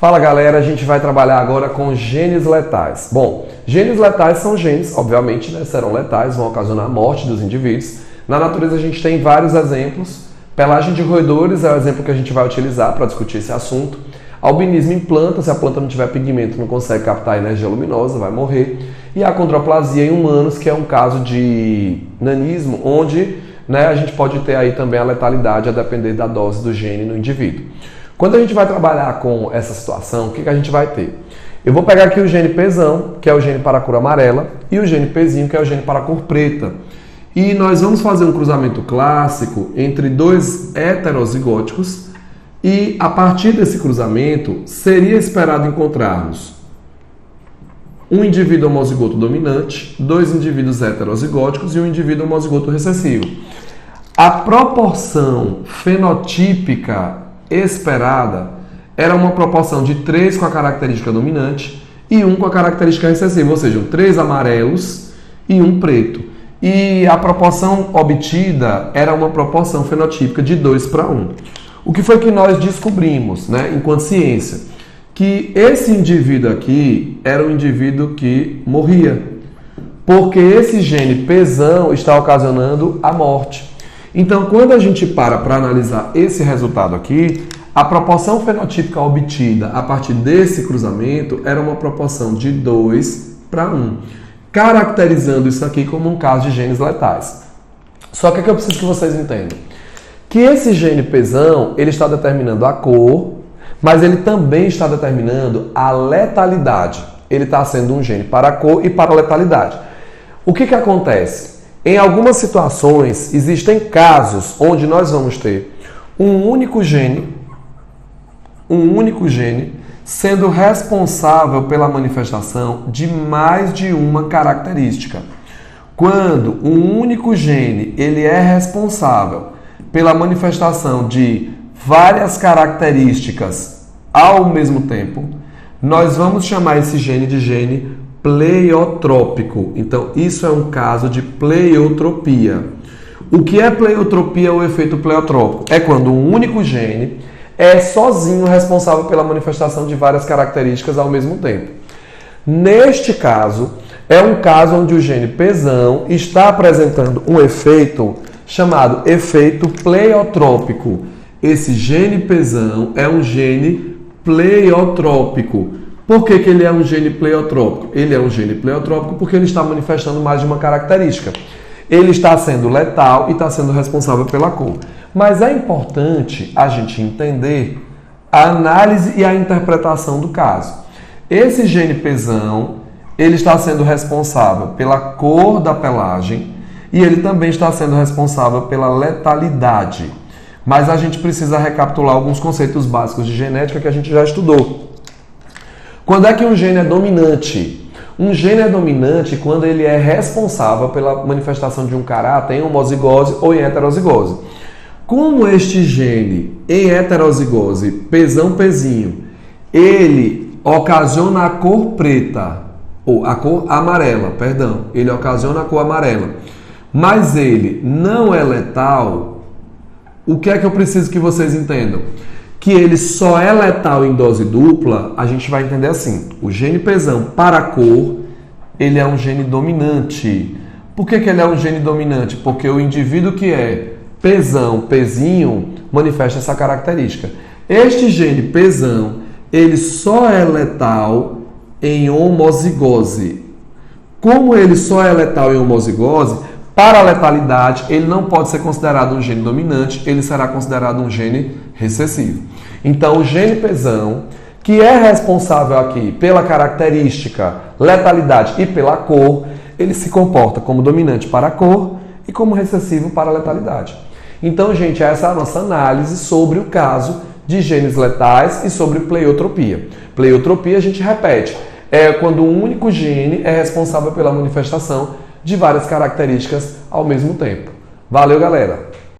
Fala galera, a gente vai trabalhar agora com genes letais. Bom, genes letais são genes, obviamente, serão letais, vão ocasionar a morte dos indivíduos. Na natureza a gente tem vários exemplos. Pelagem de roedores é o exemplo que a gente vai utilizar para discutir esse assunto. Albinismo em planta, se a planta não tiver pigmento, não consegue captar energia luminosa, vai morrer. E a acondroplasia em humanos, que é um caso de nanismo, onde a gente pode ter aí também a letalidade a depender da dose do gene no indivíduo. Quando a gente vai trabalhar com essa situação, o que a gente vai ter? Eu vou pegar aqui o gene Pzão, que é o gene para a cor amarela, e o gene Pzinho, que é o gene para a cor preta. E nós vamos fazer um cruzamento clássico entre dois heterozigóticos e a partir desse cruzamento seria esperado encontrarmos um indivíduo homozigoto dominante, dois indivíduos heterozigóticos e um indivíduo homozigoto recessivo. A proporção fenotípica esperada era uma proporção de 3 com a característica dominante e 1 com a característica recessiva, ou seja, 3 amarelos e 1 preto. E a proporção obtida era uma proporção fenotípica de 2 para 1. O que foi que nós descobrimos, enquanto ciência? Que esse indivíduo aqui era um indivíduo que morria, porque esse gene Pzão está ocasionando a morte. Então, quando a gente para analisar esse resultado aqui, a proporção fenotípica obtida a partir desse cruzamento era uma proporção de 2 para 1, caracterizando isso aqui como um caso de genes letais. Só que eu preciso que vocês entendam que esse gene Pzão, ele está determinando a cor, mas ele também está determinando a letalidade. Ele está sendo um gene para a cor e para a letalidade. O que acontece? Em algumas situações, existem casos onde nós vamos ter um único gene sendo responsável pela manifestação de mais de uma característica. Quando um único gene ele é responsável pela manifestação de várias características ao mesmo tempo, nós vamos chamar esse gene de gene pleiotrópico. Então, isso é um caso de pleiotropia. O que é pleiotropia ou efeito pleiotrópico? É quando um único gene é sozinho responsável pela manifestação de várias características ao mesmo tempo. Neste caso, é um caso onde o gene Pzão está apresentando um efeito chamado efeito pleiotrópico. Esse gene Pzão é um gene pleiotrópico. Por que ele é um gene pleiotrópico? Ele é um gene pleiotrópico porque ele está manifestando mais de uma característica. Ele está sendo letal e está sendo responsável pela cor. Mas é importante a gente entender a análise e a interpretação do caso. Esse gene Pzão, ele está sendo responsável pela cor da pelagem e ele também está sendo responsável pela letalidade. Mas a gente precisa recapitular alguns conceitos básicos de genética que a gente já estudou. Quando é que um gene é dominante? Um gene é dominante quando ele é responsável pela manifestação de um caráter em homozigose ou em heterozigose. Como este gene em heterozigose, Pzão Pzinho, ele ocasiona a cor preta, ou a cor amarela, perdão, ele ocasiona a cor amarela, mas ele não é letal, o que é que eu preciso que vocês entendam? Que ele só é letal em dose dupla, a gente vai entender assim. O gene Pzão para a cor, ele é um gene dominante. Por que ele é um gene dominante? Porque o indivíduo que é Pzão, Pzinho, manifesta essa característica. Este gene Pzão, ele só é letal em homozigose. Como ele só é letal em homozigose, para a letalidade, ele não pode ser considerado um gene dominante, ele será considerado um gene recessivo. Então, o gene Pzão, que é responsável aqui pela característica, letalidade e pela cor, ele se comporta como dominante para a cor e como recessivo para a letalidade. Então, gente, essa é a nossa análise sobre o caso de genes letais e sobre pleiotropia. Pleiotropia, a gente repete, é quando um único gene é responsável pela manifestação de várias características ao mesmo tempo. Valeu, galera!